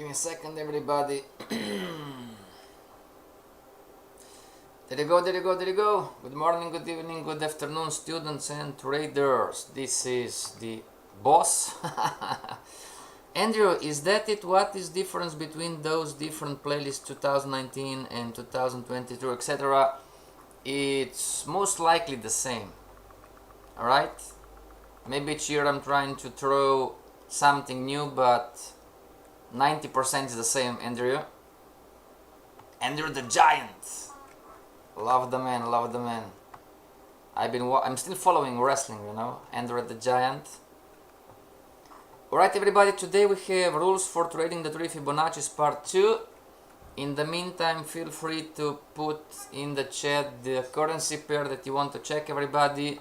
Give me a second, everybody. There you go, there you go, there you go. Good morning, good evening, good afternoon, students and traders. This is the boss. Andrew, is that it? What is difference between those different playlists 2019 and 2022, etc.? It's most likely the same. Alright? Maybe each year I'm trying to throw something new, but 90% is the same, Andrew. Andrew the Giant. Love the man, love the man. I'm still following wrestling, you know. Andrew the Giant. Alright, everybody, today we have rules for trading the Three Fibonacci part 2. In the meantime, feel free to put in the chat the currency pair that you want to check, everybody.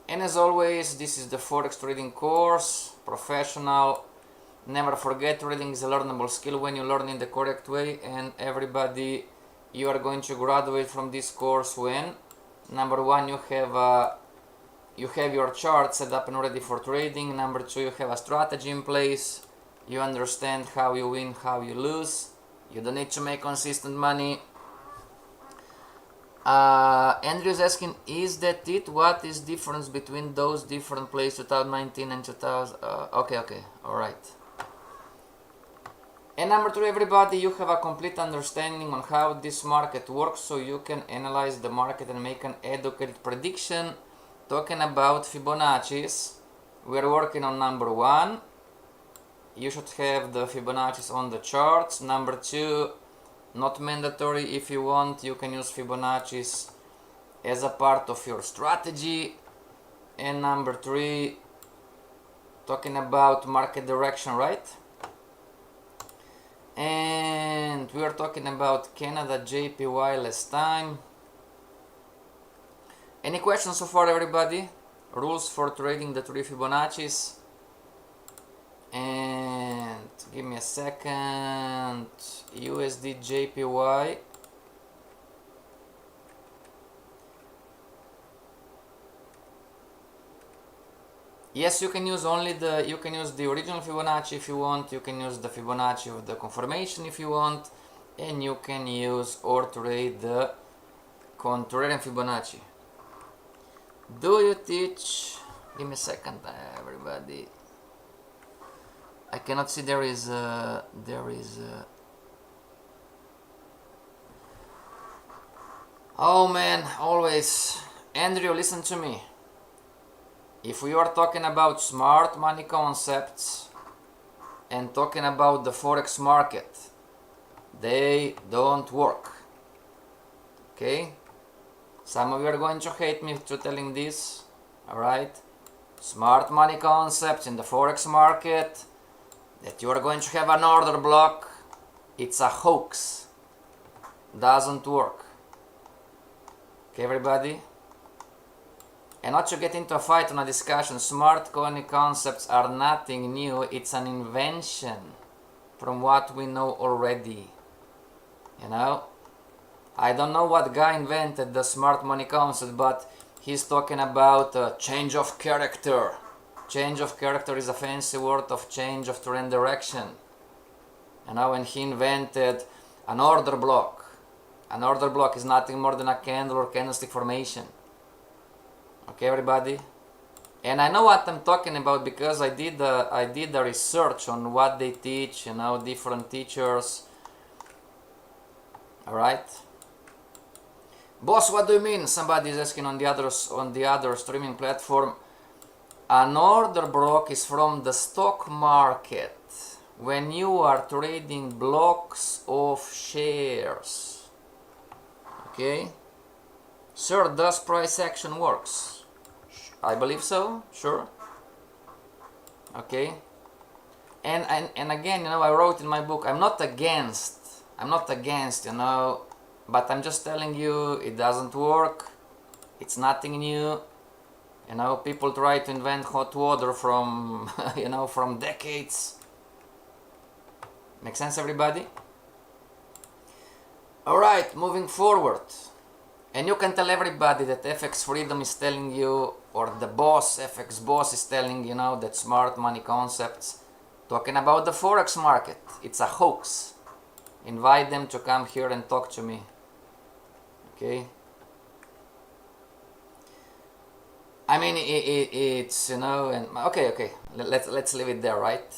And as always, this is the Forex trading course, professional. Never forget, trading is a learnable skill when you learn in the correct way. And everybody, you are going to graduate from this course when, number one, you have your chart set up and ready for trading. Number two, you have a strategy in place. You understand how you win, how you lose. You don't need to make consistent money. Andrew's asking, is that it? What is difference between those different plays 2019 and 2000? Okay, alright. And number three, everybody, you have a complete understanding on how this market works, so you can analyze the market and make an educated prediction. Talking about Fibonacci's, we are working on number one. You should have the Fibonacci's on the charts. Number two, not mandatory. If you want, you can use Fibonacci's as a part of your strategy. And number three, talking about market direction, right? And we are talking about Canada JPY last time. Any questions so far, everybody? Rules for trading the Three Fibonacci's. And give me a second. USD JPY. Yes, you can use the original Fibonacci if you want. You can use the Fibonacci of the confirmation if you want, and you can use or trade the contrarian Fibonacci. Do you teach? Give me a second, everybody. I cannot see. There is. Oh man, always. Andrew, listen to me. If we are talking about smart money concepts and talking about the Forex market, they don't work. Okay? Some of you are going to hate me for telling this. Alright? Smart money concepts in the Forex market, that you are going to have an order block, it's a hoax. Doesn't work. Okay, everybody? And not to get into a fight on a discussion, smart money concepts are nothing new. It's an invention from what we know already. You know? I don't know what guy invented the smart money concept, but he's talking about change of character. Change of character is a fancy word of change of trend direction. You know, when he invented an order block. An order block is nothing more than a candle or candlestick formation. Okay, everybody? And I know what I'm talking about because I did the research on what they teach, you know, different teachers. Alright? Boss, what do you mean? Somebody is asking on the other streaming platform. An order block is from the stock market when you are trading blocks of shares. Okay? Sir, does price action works? I believe so, sure. Okay. And again, you know, I wrote in my book, I'm not against, you know, but I'm just telling you it doesn't work. It's nothing new. You know, people try to invent hot water from, you know, from decades. Make sense, everybody? Alright, moving forward. And you can tell everybody that FXFreedom is telling you, or the boss, FX boss is telling you, know, that smart money concepts Talking about the forex market. It's a hoax. Invite them to come here and talk to me. Okay. I mean, it's, you know, and okay. Let's leave it there, right?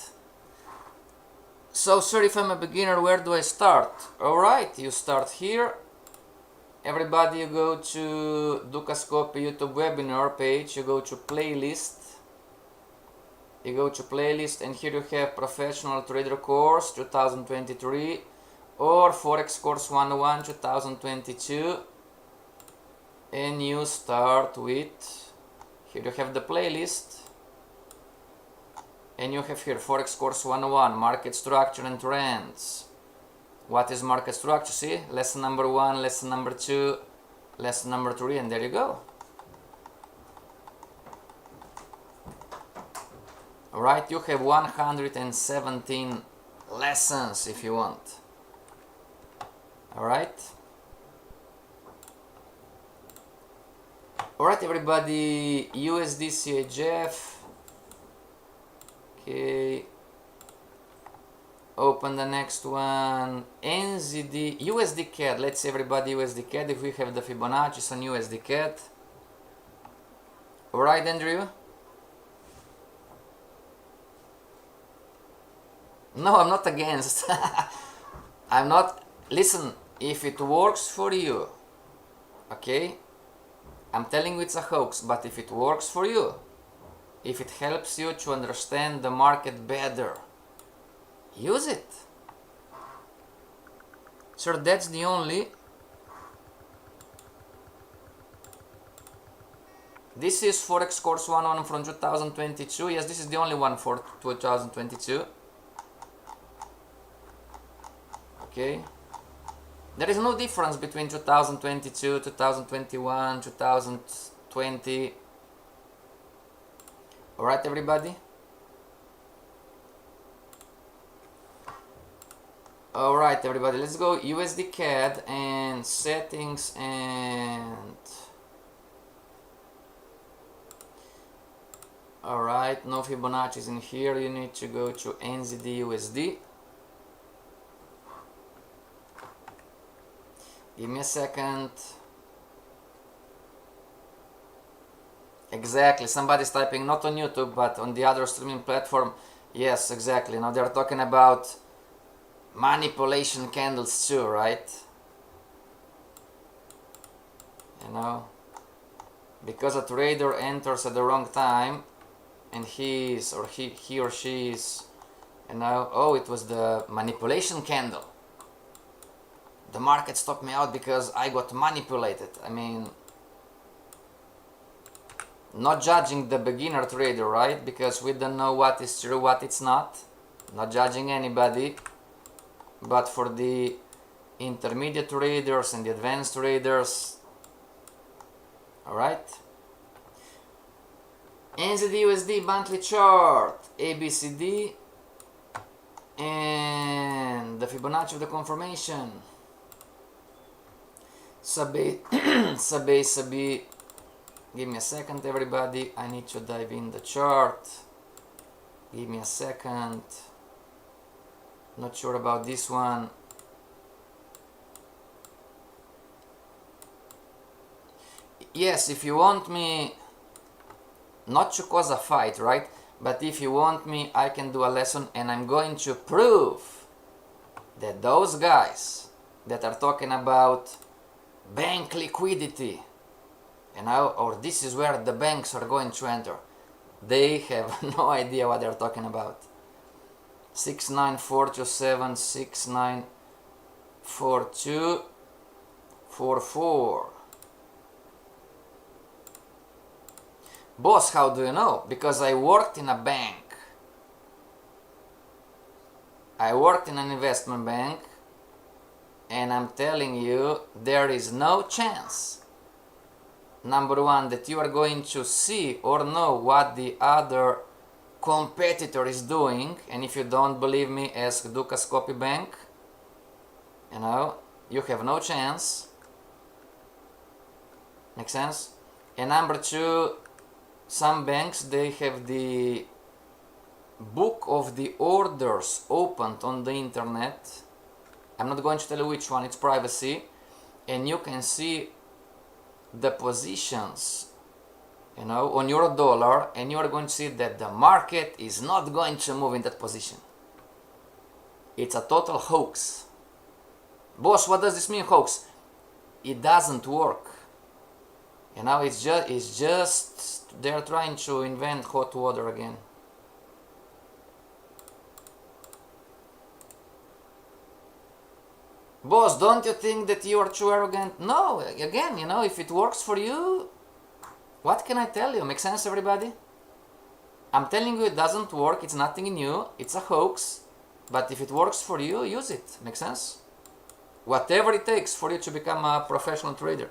So, sir, if I'm a beginner, where do I start? Alright, you start here. Everybody, you go to Dukascopy YouTube webinar page, you go to playlist. You go to playlist, and here you have Professional Trader Course 2023 or Forex Course 101 2022. And you start with, here you have the playlist. And you have here Forex Course 101, Market Structure and Trends. What is market structure? See, lesson number 1, lesson number 2, lesson number 3, and there you go. Alright, you have 117 lessons if you want. Alright. Alright, everybody, USD CHF. Okay. Open the next one. NZD, USD CAD. Let's see, everybody, USD CAD. If we have the Fibonacci on USD CAD. Alright, Andrew? No, I'm not against. I'm not. Listen, if it works for you, okay? I'm telling you it's a hoax, but if it works for you, if it helps you to understand the market better, use it. Sir, that's the only. This is Forex Course 101 from 2022. Yes, this is the only one for 2022. Okay. There is no difference between 2022, 2021, 2020. Alright, everybody? Alright, everybody, let's go USD CAD and settings and... Alright, no Fibonacci is in here. You need to go to NZD USD. Give me a second. Exactly, somebody's typing not on YouTube but on the other streaming platform. Yes, exactly. Now they're talking about manipulation candles too, right? You know, because a trader enters at the wrong time and he or she is, you know, oh, it was the manipulation candle. The market stopped me out because I got manipulated. I mean, not judging the beginner trader, right? Because we don't know what is true, what it's not. Not judging anybody. But for the intermediate traders and the advanced traders, alright? NZD USD monthly chart, ABCD, and the Fibonacci of the confirmation. Sub-A. Give me a second, everybody. I need to dive in the chart. Give me a second. Not sure about this one. Yes, if you want me not to cause a fight, right? But if you want me, I can do a lesson and I'm going to prove that those guys that are talking about bank liquidity, you know, or this is where the banks are going to enter, they have no idea what they're talking about. 69427, 694244. Boss, how do you know? Because I worked in a bank. I worked in an investment bank, and I'm telling you, there is no chance, number one, that you are going to see or know what the other competitor is doing. And if you don't believe me, ask Dukascopy Bank. You know, you have no chance. Make sense? And number two, some banks, they have the book of the orders opened on the internet. I'm not going to tell you which one, it's privacy, and you can see the positions, you know, on euro dollar, and you are going to see that the market is not going to move in that position. It's a total hoax. Boss, what does this mean, hoax? It doesn't work. You know, it's just they're trying to invent hot water again. Boss, don't you think that you are too arrogant? No, again, you know, if it works for you, what can I tell you? Make sense, everybody? I'm telling you it doesn't work, it's nothing new, it's a hoax, but if it works for you, use it. Make sense? Whatever it takes for you to become a professional trader.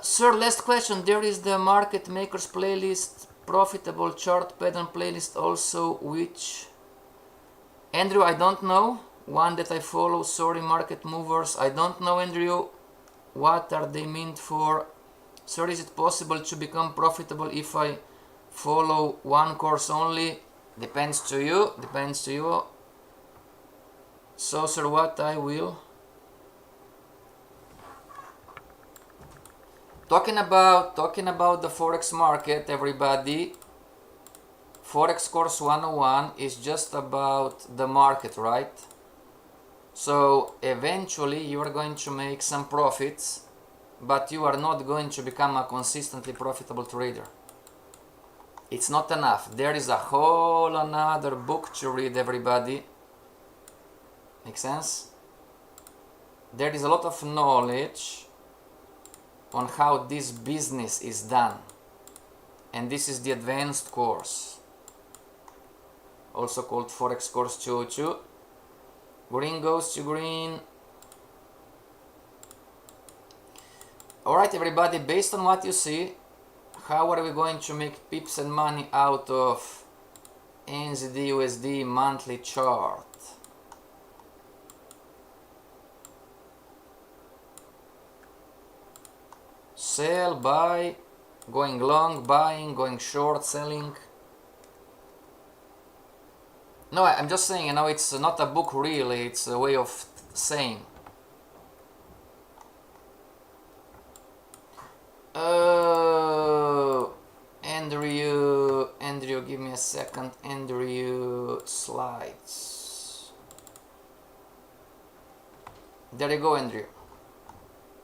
Sir, last question. There is the market makers playlist, profitable chart pattern playlist also, which... Andrew, I don't know. One that I follow, sorry, market movers. I don't know, Andrew. What are they meant for? Sir, is it possible to become profitable if I follow one course only? Depends to you, depends to you. So, sir, what I will... Talking about the Forex market, everybody. Forex course 101 is just about the market, right? So eventually you are going to make some profits, but you are not going to become a consistently profitable trader. It's not enough. There is a whole another book to read, everybody. Make sense? There is a lot of knowledge on how this business is done, and this is the advanced course, also called Forex course 202. Green goes to green. Alright, everybody, based on what you see, how are we going to make pips and money out of NZD USD monthly chart? Sell, buy, going long, buying, going short, selling. No, I'm just saying, you know, it's not a book really, it's a way of saying. Andrew, give me a second. Andrew, slides. There you go, Andrew.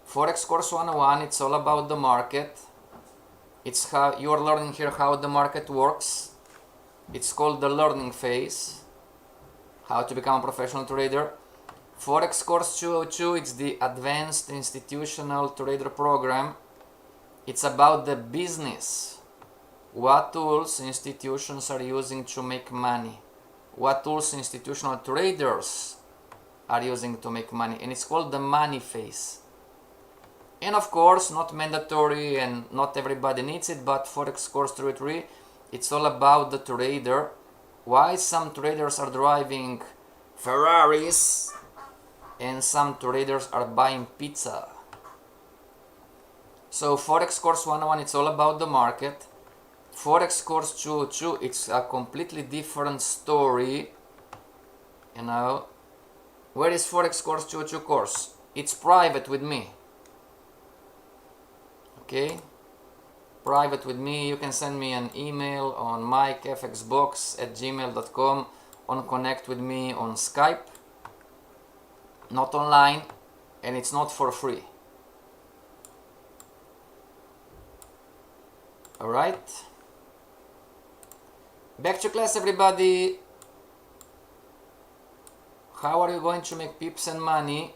Forex course 101, it's all about the market. It's how you are learning here how the market works. It's called the learning phase, how to become a professional trader. Forex course 202, it's the advanced institutional trader program. It's about the business. What tools institutions are using to make money. What tools institutional traders are using to make money. And it's called the money phase. And of course, not mandatory and not everybody needs it, but Forex course 303, it's all about the trader. Why some traders are driving Ferraris and some traders are buying pizza. So Forex course 101, it's all about the market. Forex course 202, it's a completely different story. You know, where is Forex course 202 course? It's private with me. Okay, private with me. You can send me an email on mikefxbox@gmail.com, on connect with me on Skype. Not online, and it's not for free. Alright, back to class, everybody. How are you going to make pips and money?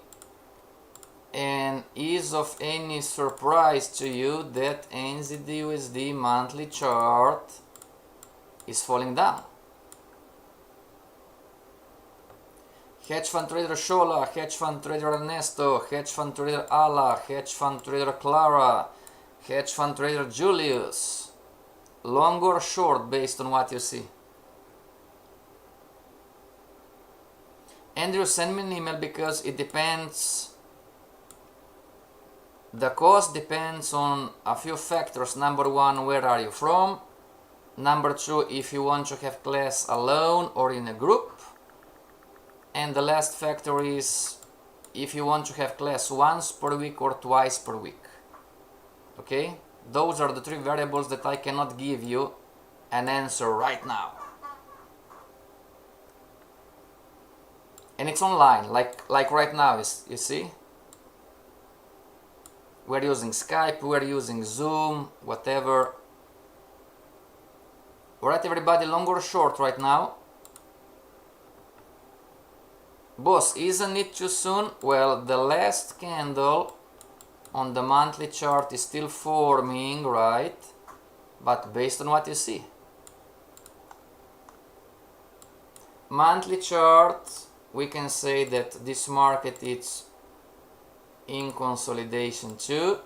And is of any surprise to you that NZD USD monthly chart is falling down? Hedge fund trader Shola, hedge fund trader Ernesto, hedge fund trader Ala, hedge fund trader Clara, hedge fund trader Julius. Long or short based on what you see? Andrew, send me an email because it depends. The cost depends on a few factors. Number one, where are you from? Number 2, if you want to have class alone or in a group. And the last factor is if you want to have class once per week or twice per week. Okay? Those are the 3 variables that I cannot give you an answer right now. And it's online, like right now, you see? We're using Skype, we're using Zoom, whatever. Alright everybody, long or short right now? Boss, isn't it too soon? Well, the last candle on the monthly chart is still forming, right? But based on what you see. Monthly chart, we can say that this market is in consolidation too.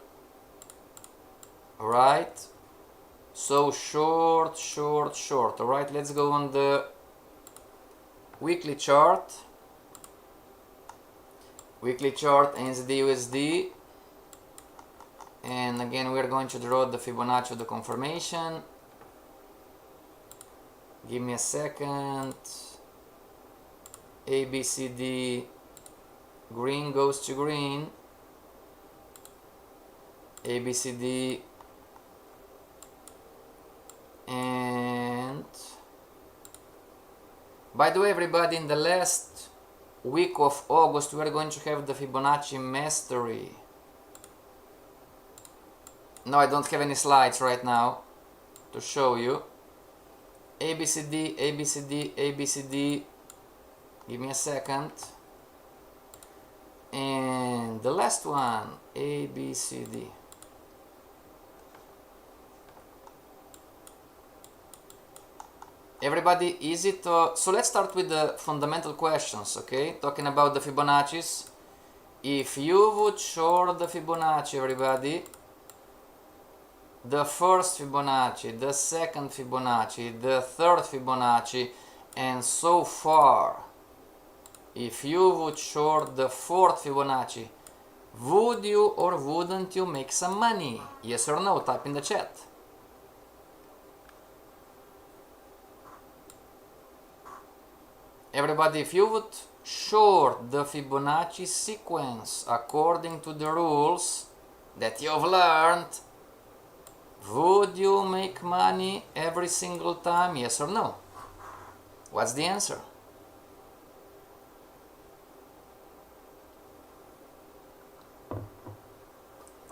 Right? So short, short, short. Alright, let's go on the weekly chart. Weekly chart, NZD USD. And again, we're going to draw the Fibonacci of the confirmation. Give me a second. ABCD, green goes to green. ABCD, and by the way everybody, in the last week of August we are going to have the Fibonacci Mastery. No, I don't have any slides right now to show you. ABCD, ABCD, ABCD. Give me a second. And the last one, ABCD. Everybody, is it... so let's start with the fundamental questions, okay? Talking about the Fibonacci's. If you would short the Fibonacci, everybody, the first Fibonacci, the second Fibonacci, the third Fibonacci, and so far, if you would short the fourth Fibonacci, would you or wouldn't you make some money? Yes or no? Type in the chat. Everybody, if you would short the Fibonacci sequence according to the rules that you've learned, would you make money every single time? Yes or no? What's the answer?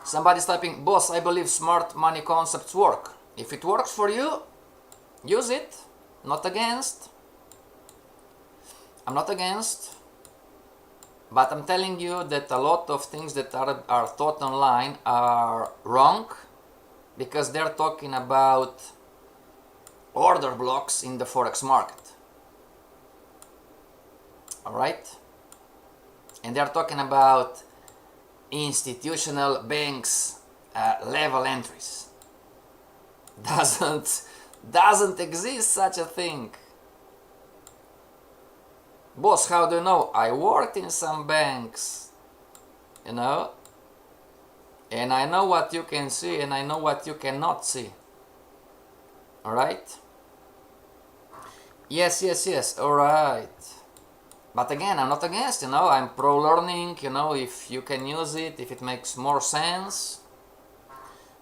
Somebody's typing, boss, I believe smart money concepts work. If it works for you, use it. Not against. I'm not against. But I'm telling you that a lot of things that are taught online are wrong, because they're talking about order blocks in the Forex market. Alright? And they're talking about institutional banks level entries. Doesn't exist such a thing. Boss, how do you know? I worked in some banks, you know, and I know what you can see and I know what you cannot see. Alright? Yes, alright. But again, I'm not against, you know, I'm pro-learning, you know, if you can use it, if it makes more sense.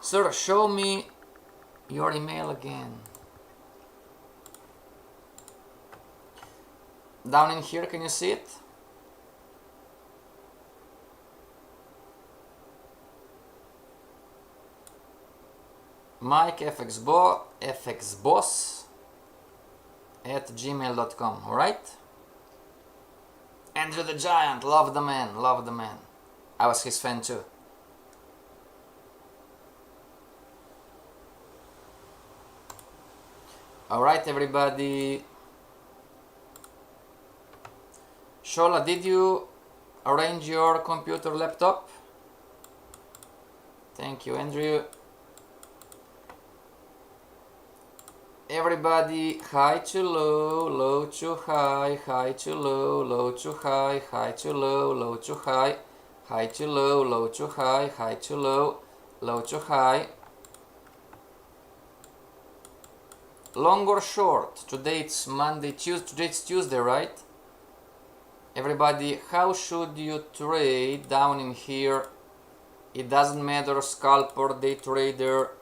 Sir, show me your email again. Down in here, can you see it? Mike FXBoss at gmail.com, alright? Andrew the Giant, love the man, love the man. I was his fan too. Alright everybody. Shola, did you arrange your computer laptop? Thank you, Andrew. Everybody, high to low, low to high, high to low, low to high, high to low, low to high, high to low, low to high, high to low, low to high. long or short? Today it's Monday, today it's Tuesday, right? Everybody, how should you trade down in here? It doesn't matter, scalper, day trader,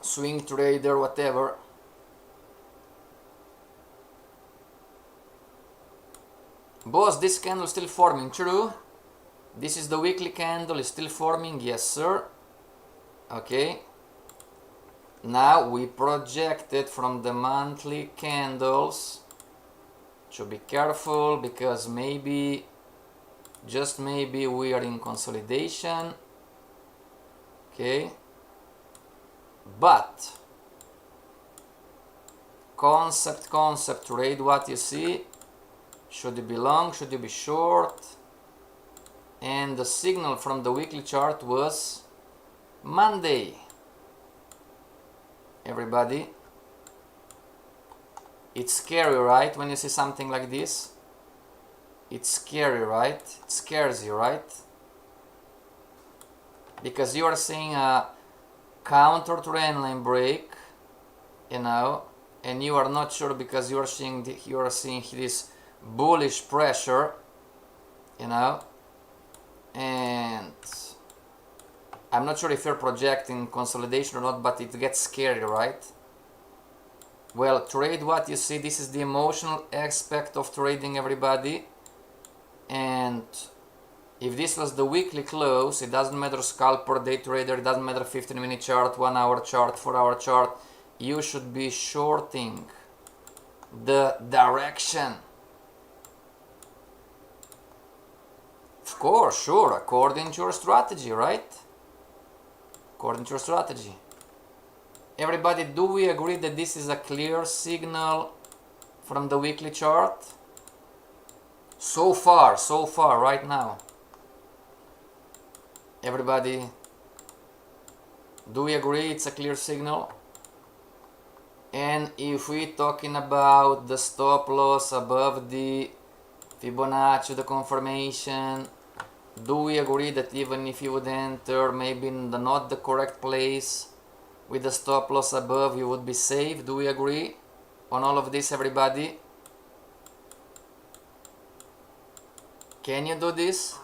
swing trader, whatever. Boss, this candle is still forming, true? This is the weekly candle, is still forming, yes sir. Okay. Now we projected from the monthly candles. Should be careful because maybe, just maybe, we are in consolidation. Okay. But concept, trade what you see. Should you be long, should you be short? And the signal from the weekly chart was Monday. Everybody, it's scary, right? When you see something like this, it's scary, right? It scares you, right? Because you are seeing a counter trend line break, you know, and you are not sure because you are seeing this bullish pressure, you know, and I'm not sure if you're projecting consolidation or not, but it gets scary, right? Well, trade what you see. This is the emotional aspect of trading, everybody. And if this was the weekly close, it doesn't matter scalper, day trader, it doesn't matter 15-minute chart, 1 hour chart, 4-hour chart, you should be shorting the direction. Of course, sure, according to your strategy, right? According to your strategy. Everybody, do we agree that this is a clear signal from the weekly chart? So far, right now. Everybody, do we agree it's a clear signal? And if we're talking about the stop loss above the Fibonacci, the confirmation, do we agree that even if you would enter maybe in the not the correct place with the stop loss above, you would be safe? Do we agree on all of this, everybody? Can you do this?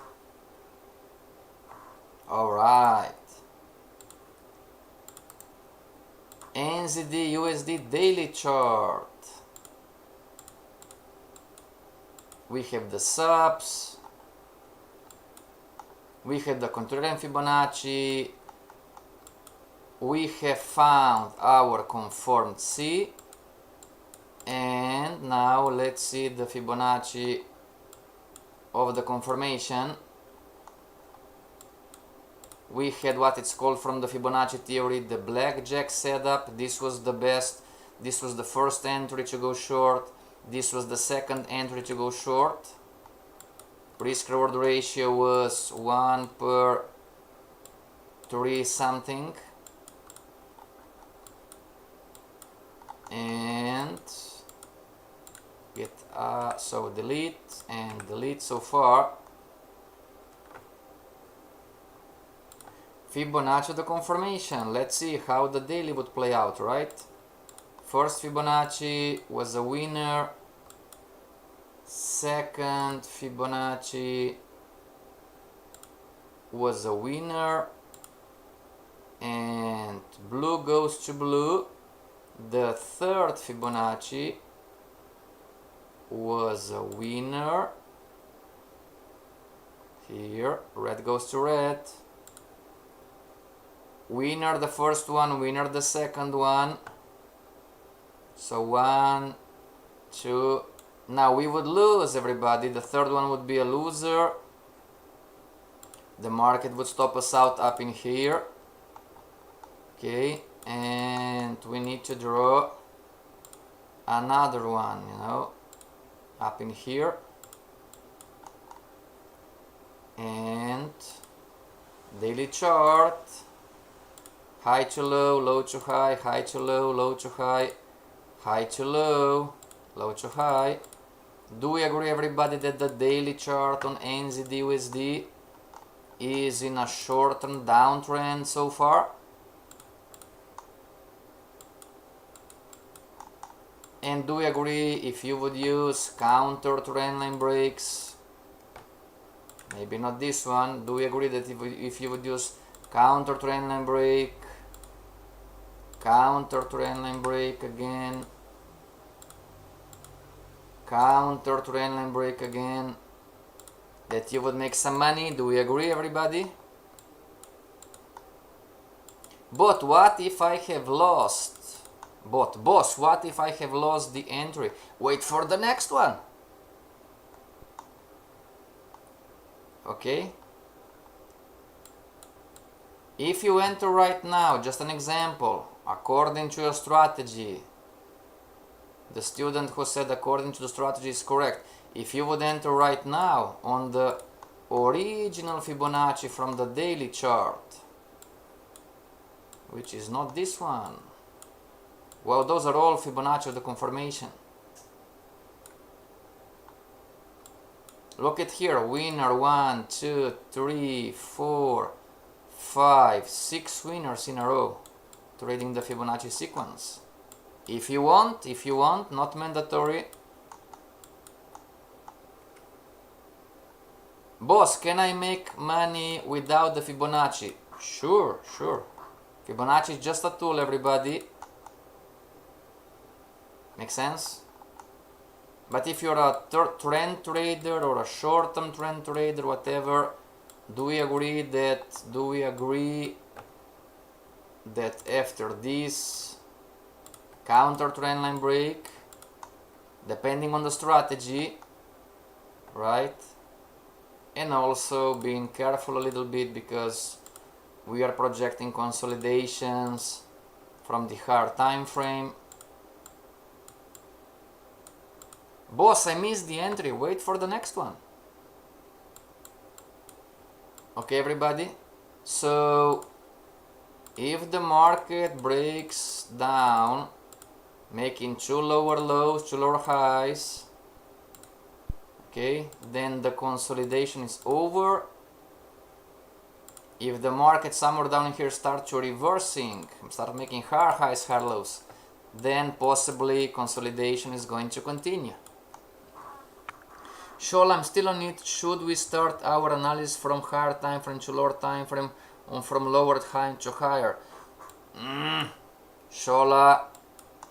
Alright. NZD USD daily chart. We have the subs. We have the contrarian Fibonacci. We have found our conformed C. And now let's see the Fibonacci of the confirmation. We had what it's called from the Fibonacci theory, the blackjack setup. This was the best. This was the first entry to go short. This was the second entry to go short. Risk reward ratio was 1 per 3 something. And get so delete and delete so far. Fibonacci the confirmation. Let's see how the daily would play out, right? First Fibonacci was a winner. Second Fibonacci was a winner. And blue goes to blue. The third Fibonacci was a winner. Here, red goes to red. Winner the first one, winner the second one. So 1, 2. Now we would lose, everybody. The third one would be a loser. The market would stop us out up in here. Okay, and we need to draw another one, you know, up in here. And daily chart. High to low, low to high, high to low, low to high, high to low, low to high. Do we agree, everybody, that the daily chart on NZD USD is in a short-term downtrend so far? And do we agree if you would use counter trend line breaks? Maybe not this one. Do we agree that if you would use counter trend line break, counter trend line break again, counter trend line break again, that you would make some money? Do we agree, everybody? But what if I have lost? But boss, what if I have lost the entry? Wait for the next one. Okay. If you enter right now, just an example, according to your strategy, the student who said according to the strategy is correct. If you would enter right now on the original Fibonacci from the daily chart, which is not this one. Well, those are all Fibonacci of the confirmation. Look at here, winner 1, 2, 3, 4, 5, 6 winners in a row, trading the Fibonacci sequence. If you want, not mandatory. Boss, can I make money without the Fibonacci? Sure. Fibonacci is just a tool, everybody. Make sense? But if you're a trend trader or a short-term trend trader, whatever, do we agree that after this counter trend line break, depending on the strategy, right? And also being careful a little bit because we are projecting consolidations from the higher time frame. Boss, I missed the entry. Wait for the next one. Okay, everybody. So, if the market breaks down, making 2 lower lows, 2 lower highs, okay, then the consolidation is over. If the market somewhere down here starts to reversing, start making higher highs, higher lows, then possibly consolidation is going to continue. Shoal, I'm still on it. Should we start our analysis from higher time frame to lower time frame, or from lower high to higher? Shola,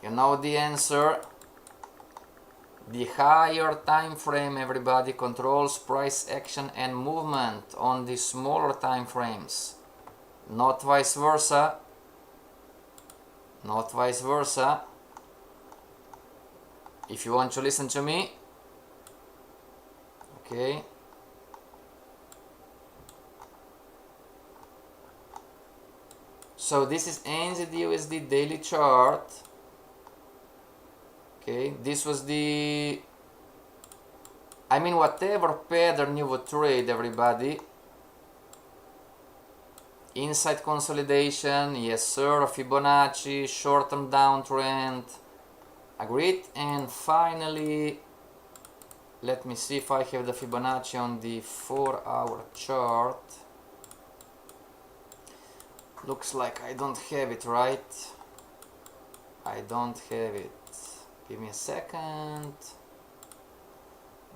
you know the answer. The higher time frame, everybody, controls price action and movement on the smaller time frames, not vice versa. Not vice versa. If you want to listen to me. Okay. So this is NZD/USD daily chart. Okay, this was whatever pattern you would trade, everybody. Inside consolidation, yes sir, Fibonacci, short-term downtrend, agreed. And finally, let me see if I have the Fibonacci on the 4-hour chart. Looks like I don't have it, right? I don't have it. Give me a second.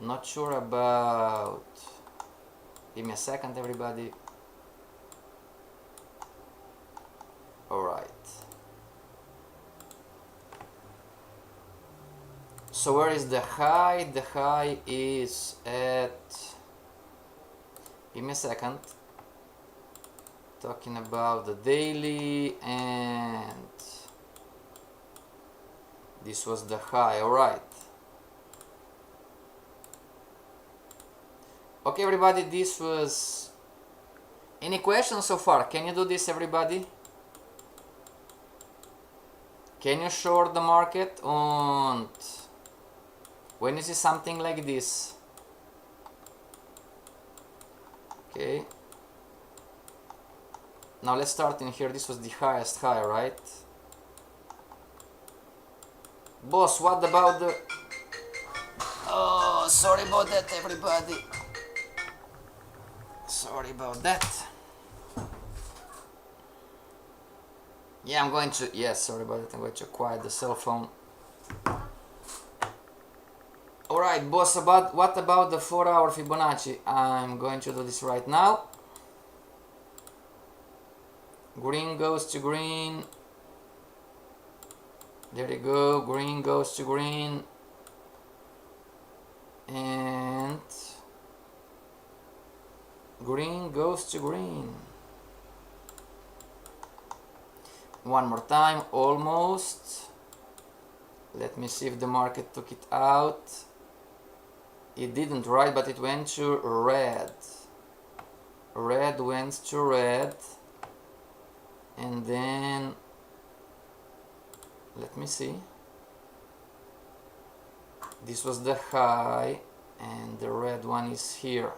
Not sure about. Give me a second, everybody. Alright. So where is the high? The high is at. Give me a second. Talking about the daily, and this was the high. Alright. Okay, everybody, this was. Any questions so far? Can you do this, everybody? Can you short the market? And when you see something like this, okay. Now let's start in here. This was the highest high, right? Boss, what about the... Oh, sorry about that, everybody. Sorry about that. Yeah, I'm going to... Yes, sorry about that. I'm going to quiet the cell phone. Alright, boss, what about the 4-hour Fibonacci? I'm going to do this right now. Green goes to green. There you go. Green goes to green. And green goes to green. One more time, almost. Let me see if the market took it out. It didn't, right? But it went to red. Red went to red. And then, let me see. This was the high, and the red one is here.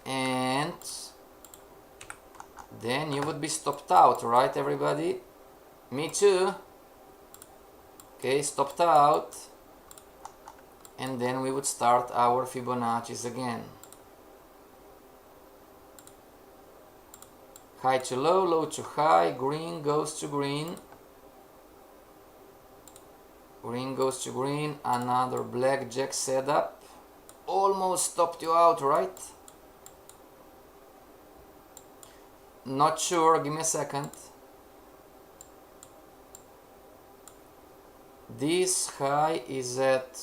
And then you would be stopped out, right, everybody? Me too. Okay, stopped out. And then we would start our Fibonacci's again. High to low, low to high, green goes to green. Green goes to green, another blackjack setup. Almost stopped you out, right? Not sure, give me a second. This high is at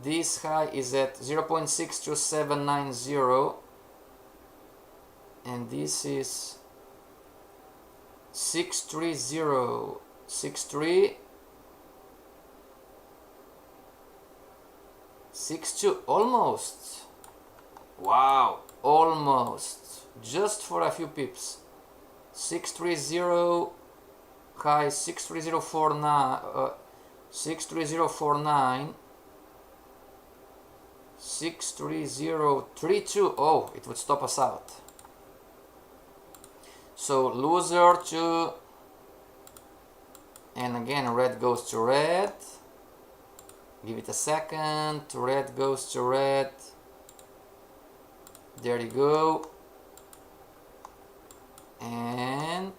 0.62790, and this is 630, 62, almost. Wow, almost, just for a few pips. 630 high, 63049, 63049, 63032. Oh, it would stop us out. So loser to, and again red goes to red. Give it a second. Red goes to red. There you go. And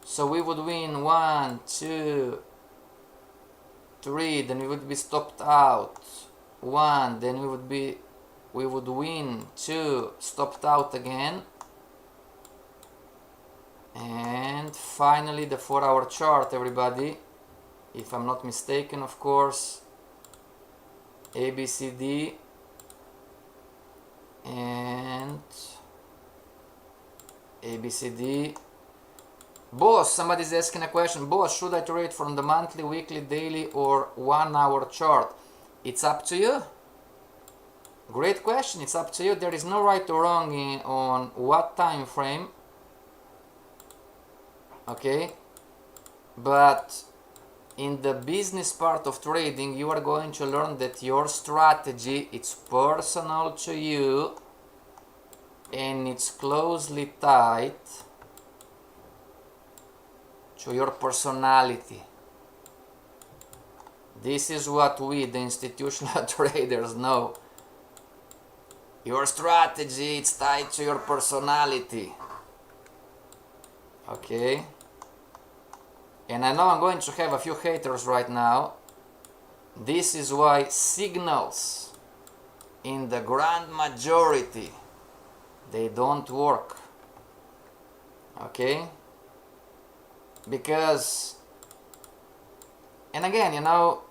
so we would win 1, 2, 3, then we would be stopped out. 1, then we would win 2, stopped out again. And finally the 4-hour chart, everybody, if I'm not mistaken, of course. ABCD and ABCD. Boss, somebody's asking a question. Boss, should I trade from the monthly, weekly, daily or 1-hour chart? It's up to you. Great question. It's up to you. There is no right or wrong on what time frame. Okay, but in the business part of trading, you are going to learn that your strategy, it's personal to you and it's closely tied to your personality. This is what we, the institutional traders, know. Your strategy, it's tied to your personality. Okay, and I know I'm going to have a few haters right now. This is why signals in the grand majority, they don't work. Okay, because, and again, you know,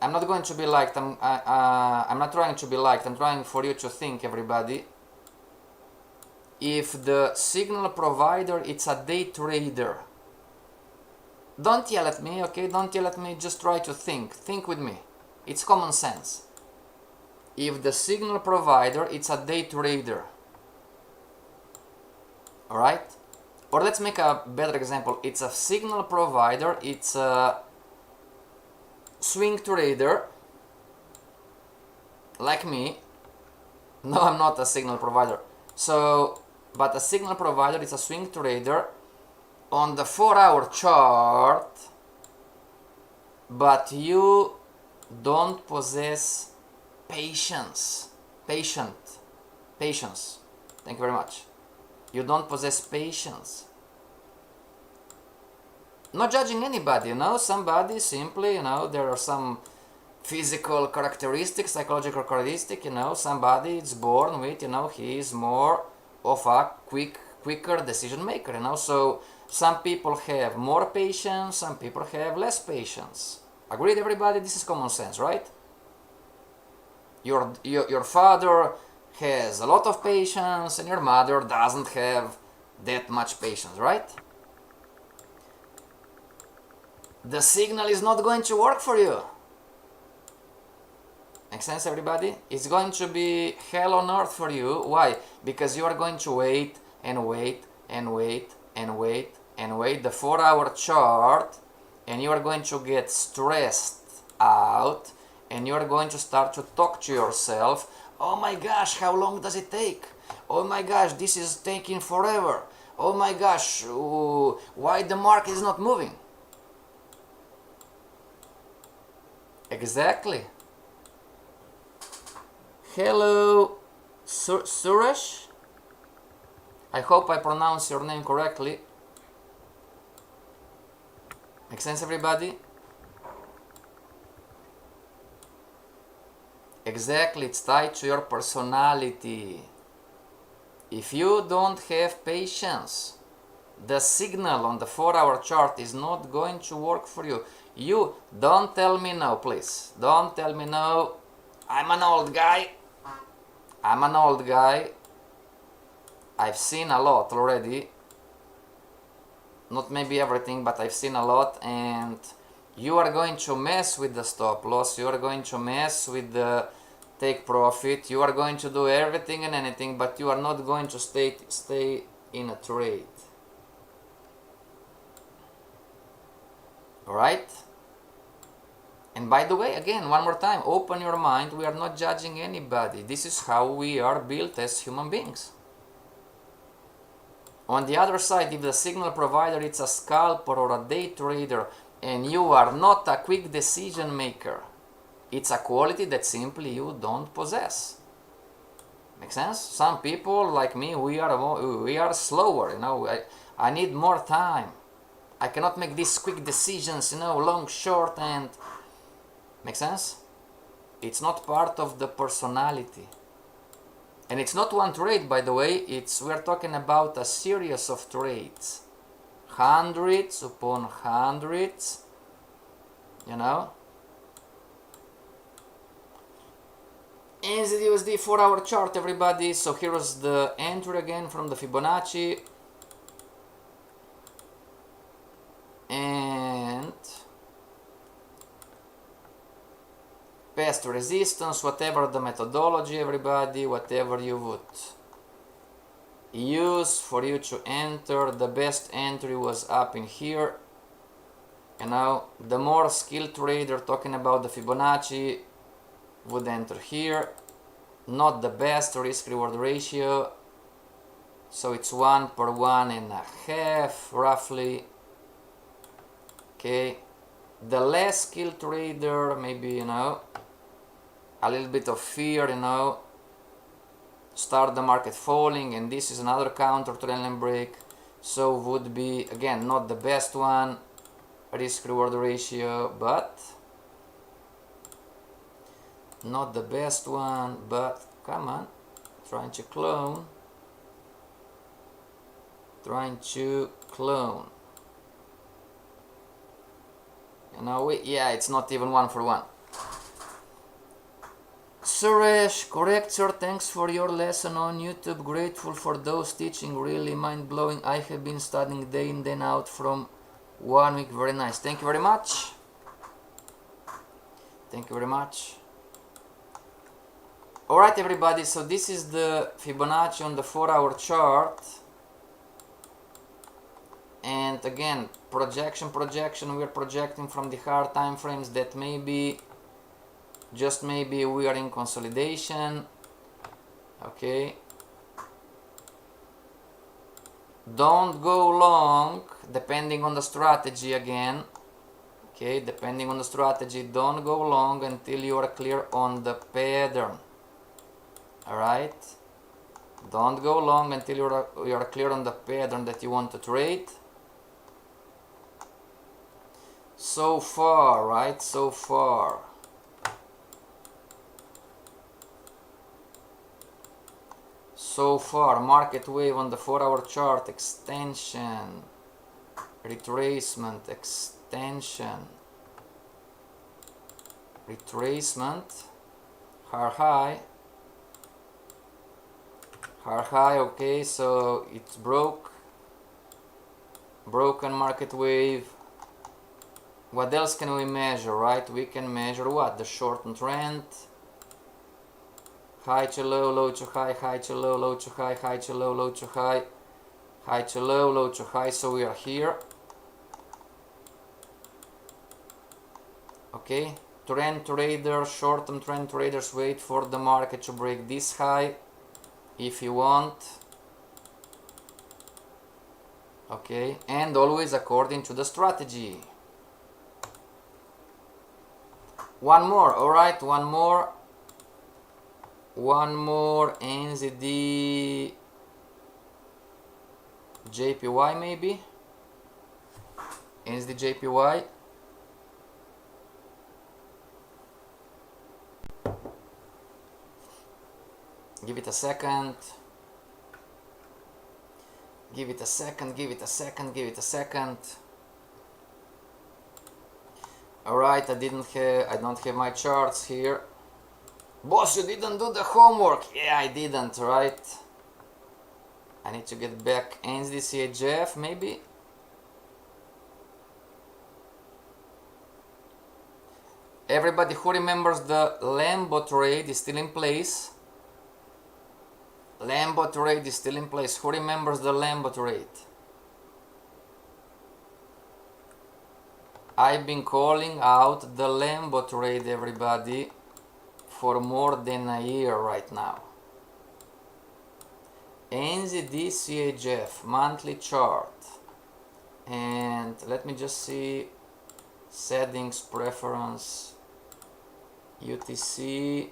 I'm not going to be liked. I'm not trying to be liked. I'm trying for you to think, everybody. If the signal provider, it's a day trader, don't yell at me, okay? Don't yell at me, just try to think with me. It's common sense. If the signal provider, it's a day trader, alright? Or let's make a better example. It's a signal provider, it's a swing trader, like me. No, I'm not a signal provider. So, but a signal provider is a swing trader on the 4-hour chart, but you don't possess patience. Patience. Thank you very much. You don't possess patience. not judging anybody, you know, somebody simply, you know, there are some physical characteristics, psychological characteristic, you know, somebody is born with, you know, he is more of a quicker decision maker, you know, so some people have more patience, some people have less patience. Agreed, everybody? This is common sense, right? Your father has a lot of patience and your mother doesn't have that much patience, right? The signal is not going to work for you. Make sense, everybody? It's going to be hell on earth for you. Why? Because you are going to wait and wait and wait and wait and wait the 4-hour chart, and you are going to get stressed out, and you are going to start to talk to yourself, oh my gosh, how long does it take? Oh my gosh, this is taking forever. Oh my gosh, why the market is not moving? Exactly. Hello, Suresh. I hope I pronounce your name correctly. Make sense, everybody? Exactly, it's tied to your personality. If you don't have patience, the signal on the 4-hour chart is not going to work for you. You don't tell me no, please. Don't tell me no. I'm an old guy. I've seen a lot already. Not maybe everything, but I've seen a lot, and you are going to mess with the stop loss, you are going to mess with the take profit, you are going to do everything and anything, but you are not going to stay in a trade. Alright? And by the way, again, one more time, open your mind, we are not judging anybody. This is how we are built as human beings. On the other side, if the signal provider is a scalper or a day trader and you are not a quick decision maker, it's a quality that simply you don't possess. Make sense? Some people like me, we are slower, you know, I need more time. I cannot make these quick decisions, you know, long, short, and make sense? It's not part of the personality. And it's not one trade, by the way, we're talking about a series of trades. Hundreds upon hundreds, you know. NZUSD 4-hour chart, everybody. So here's the entry again from the Fibonacci. And past resistance, whatever the methodology, everybody, whatever you would use for you to enter, the best entry was up in here. You know, the more skilled trader talking about the Fibonacci would enter here. Not the best risk reward ratio, so it's 1 per 1.5 roughly. Okay, the less skilled trader, maybe, you know, a little bit of fear, you know, start the market falling, and this is another counter trend break, so would be again not the best one risk reward ratio, but not the best one, but come on, trying to clone, you know, yeah, it's not even 1 for 1. Suresh, correct sir, thanks for your lesson on YouTube, grateful for those teaching, really mind-blowing. I have been studying day in day out from 1 week, very nice, thank you very much. Thank you very much. Alright everybody, so this is the Fibonacci on the 4-hour chart. And again, projection, we are projecting from the higher time frames that maybe, just maybe, we are in consolidation. Okay, don't go long, depending on the strategy again. Okay, depending on the strategy, don't go long until you are clear on the pattern. Alright, don't go long until you are clear on the pattern that you want to trade. So far, right? So far. So far, market wave on the 4-hour chart, extension, retracement, extension, retracement, higher high, okay, so it's broken market wave. What else can we measure, right? We can measure what? The shortened trend. High to low, low to high, high to low, low to high, high to low, low to high, high to low, low to high. So we are here. Okay, trend traders, short-term trend traders, wait for the market to break this high if you want. Okay, and always according to the strategy. One more, alright, one more, NZD JPY maybe, NZD JPY. Give it a second. Give it a second, give it a second, give it a second. Alright, I don't have my charts here. Boss, you didn't do the homework. Yeah, I didn't, right? I need to get back NZD CHF maybe. Everybody who remembers the Lambo trade is still in place. Lambo trade is still in place. Who remembers the Lambo trade? I've been calling out the Lambo trade, everybody, for more than a year right now. NZD CHF monthly chart. And let me just see settings, preference, UTC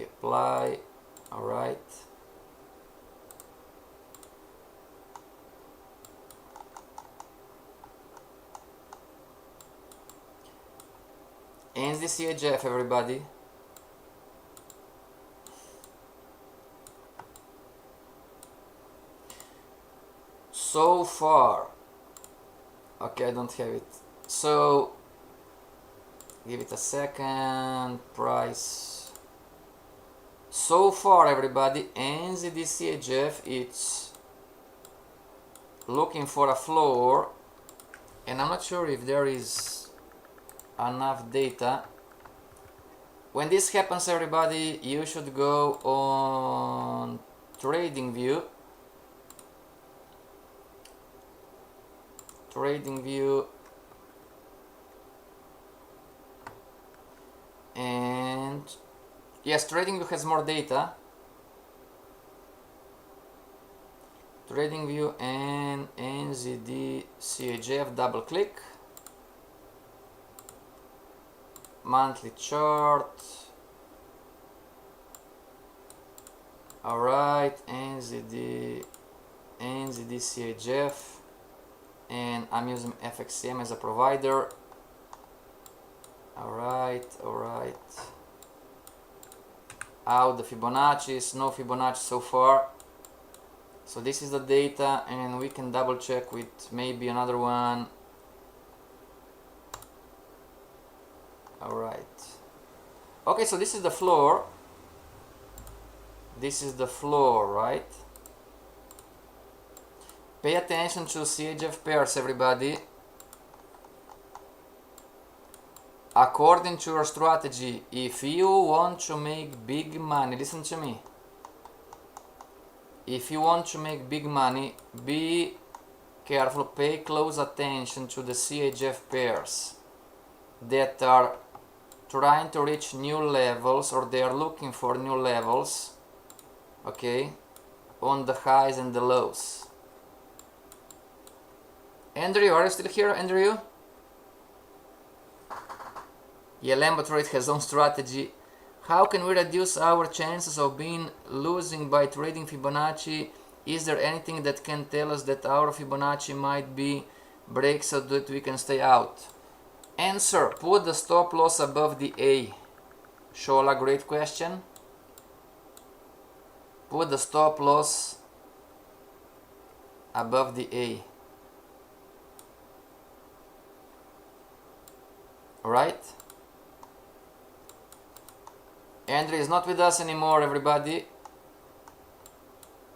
apply. All right. Ends the CHF, everybody. So far, okay, I don't have it. So give it a second. Price. So far, everybody, NZD CHF, it's looking for a floor, and I'm not sure if there is enough data. When this happens, everybody, you should go on TradingView. And yes, TradingView has more data. TradingView and NZD CHF, double click. Monthly chart. Alright, NZD CHF, and I'm using FXCM as a provider. Alright. Out the Fibonacci's, no Fibonacci so far. So this is the data, and we can double check with maybe another one. Alright. Okay, so this is the floor. This is the floor, right? Pay attention to CHF pairs, everybody. According to your strategy, if you want to make big money, listen to me. If you want to make big money, be careful, pay close attention to the CHF pairs that are trying to reach new levels, or they are looking for new levels, okay, on the highs and the lows. Andrew, are you still here, Andrew? Yeah, Lambo Trade has own strategy. How can we reduce our chances of being losing by trading Fibonacci? Is there anything that can tell us that our Fibonacci might be break so that we can stay out. Answer, put the stop loss above the A. Shola, great question. Put the stop loss above the A. Right? Andrew is not with us anymore, everybody.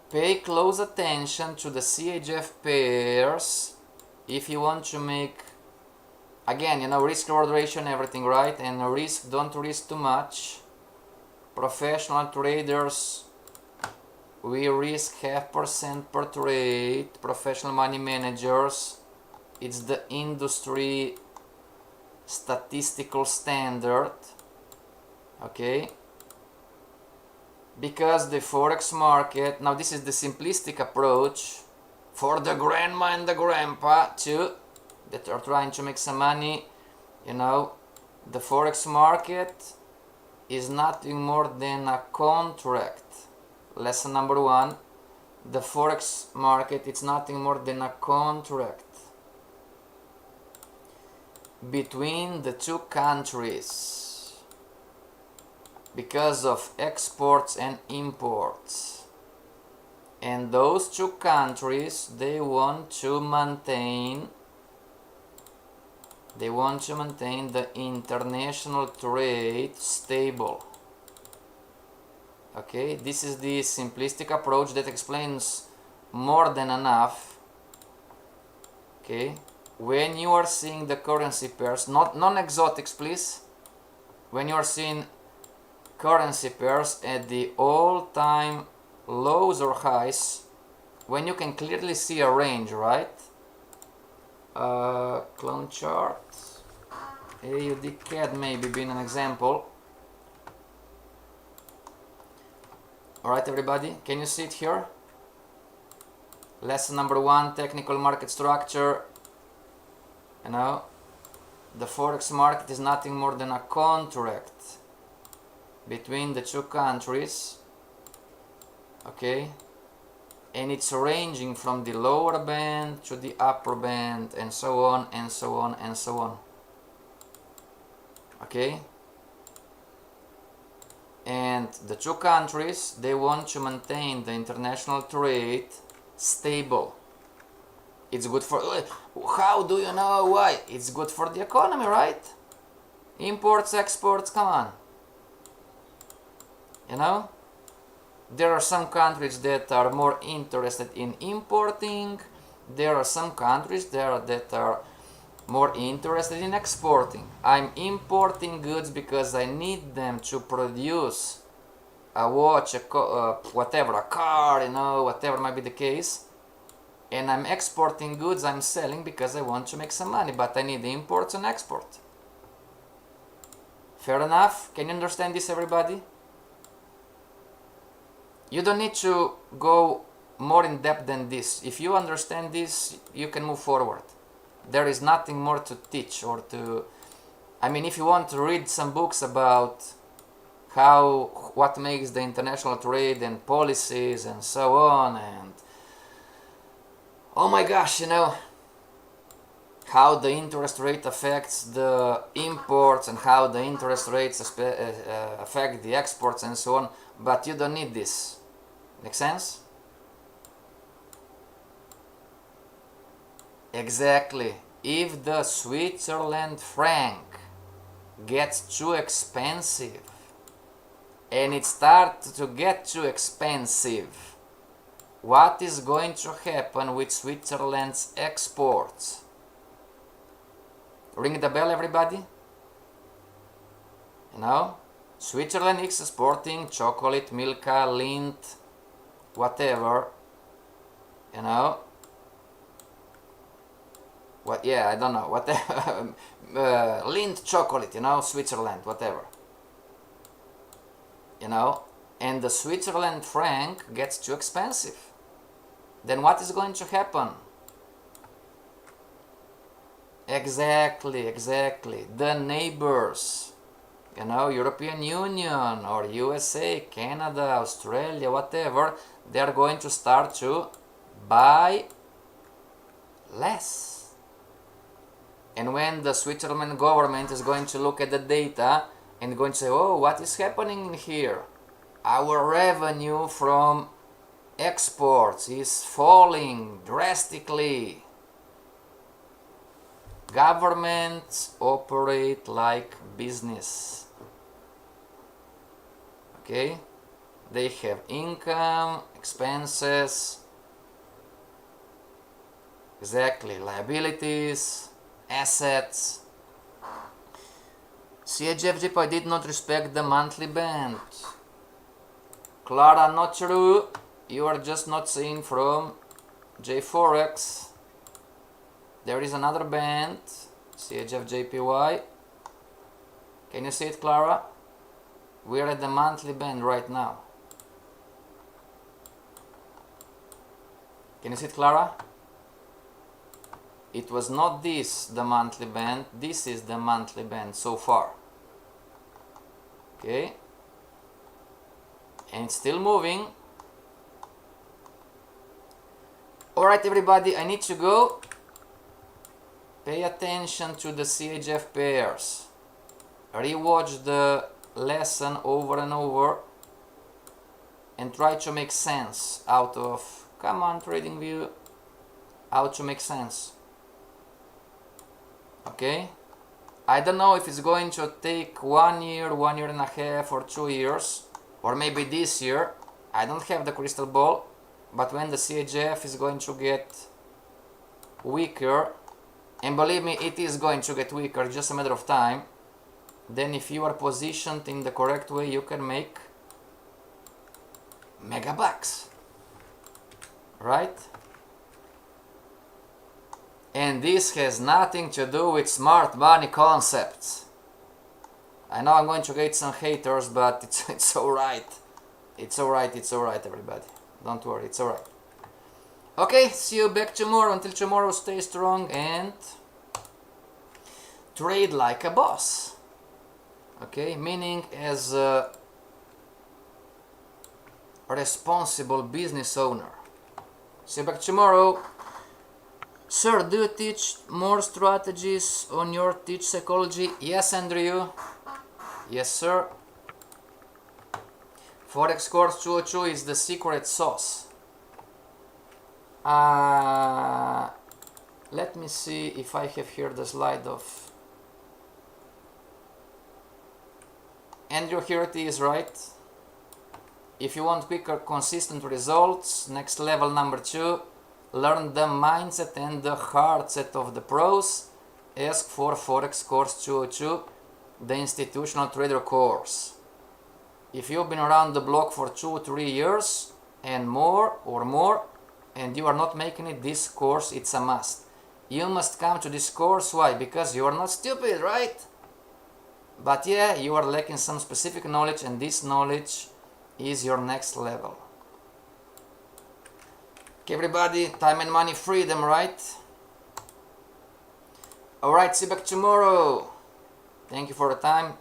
Pay close attention to the CHF pairs if you want to make, again, you know, risk reward ratio and everything, right? And risk, don't risk too much. Professional traders, we risk 0.5% per trade. Professional money managers, it's the industry statistical standard, okay? Because the forex market, now this is the simplistic approach for the grandma and the grandpa too, that are trying to make some money, you know. The forex market is nothing more than a contract. Lesson number one, the forex market, it's nothing more than a contract between the two countries because of exports and imports, and those two countries, they want to maintain the international trade stable. Okay, this is the simplistic approach that explains more than enough. Okay, when you are seeing the currency pairs, not non-exotics please, when you are seeing currency pairs at the all-time lows or highs, when you can clearly see a range, right? Clone chart, AUD CAD maybe being an example. Alright everybody, can you see it here? Lesson number one, technical market structure. You know, the forex market is nothing more than a contract between the two countries, okay, and it's ranging from the lower band to the upper band, and so on and so on and so on, okay. And the two countries, they want to maintain the international trade stable. It's good for, how do you know why? It's good for the economy, right? Imports, exports, come on. You know, there are some countries that are more interested in importing. There are some countries that are more interested in exporting. I'm importing goods because I need them to produce a watch, whatever, a car, you know, whatever might be the case. And I'm exporting goods I'm selling because I want to make some money, but I need imports and export. Fair enough? Can you understand this, everybody? You don't need to go more in depth than this. If you understand this, you can move forward. There is nothing more to teach or to... I mean, if you want to read some books about what makes the international trade and policies and so on, and oh my gosh, you know, how the interest rate affects the imports and how the interest rates affect the exports and so on, but you don't need this. Make sense? Exactly. If the Switzerland franc gets too expensive, and it starts to get too expensive, what is going to happen with Switzerland's exports? Ring the bell, everybody? You know, Switzerland is exporting chocolate, Milka, Lindt, whatever, you know. What? Yeah, I don't know. Whatever. Lindt chocolate, you know, Switzerland, whatever. You know, and the Switzerland franc gets too expensive. Then what is going to happen? Exactly. The neighbors, you know, European Union or USA, Canada, Australia, whatever, they are going to start to buy less. And when the Switzerland government is going to look at the data and going to say, oh, what is happening in here? Our revenue from exports is falling drastically. Governments operate like business. Okay? They have income, expenses, exactly, liabilities, assets. CHFJPY did not respect the monthly band. Clara, not true. You are just not seeing from JForex. There is another band, CHFJPY. Can you see it, Clara? We are at the monthly band right now. Can you see it, Clara? It was not this, the monthly band. This is the monthly band so far. Okay? And it's still moving. Alright, everybody, I need to go. Pay attention to the CHF pairs. Rewatch the lesson over and over and try to make sense out of, come on, TradingView, how to make sense. Okay? I don't know if it's going to take 1 year, 1 year and a half, or 2 years, or maybe this year. I don't have the crystal ball, but when the CHF is going to get weaker, and believe me, it is going to get weaker, just a matter of time, then if you are positioned in the correct way, you can make mega bucks, right? And this has nothing to do with smart money concepts. I know I'm going to get some haters, but it's alright. It's alright, it's alright, everybody. Don't worry, it's alright. Okay, see you back tomorrow. Until tomorrow, stay strong and trade like a boss. Okay, meaning as a responsible business owner. See you back tomorrow. Sir, do you teach more strategies on your Teach Psychology? Yes, Andrew. Yes, sir. Forex Course 202 is the secret sauce. Let me see if I have here the slide of Andrew. Here it is, right? If you want quicker, consistent results, next level number 2, learn the mindset and the heart set of the pros, ask for Forex Course 202, the institutional trader course. If you've been around the block for 2 or 3 years and more, and you are not making it, this course, it's a must. You must come to this course. Why? Because you are not stupid, right? But yeah, you are lacking some specific knowledge, and this knowledge is your next level. Okay, everybody, time and money freedom, right? Alright, see you back tomorrow. Thank you for the time.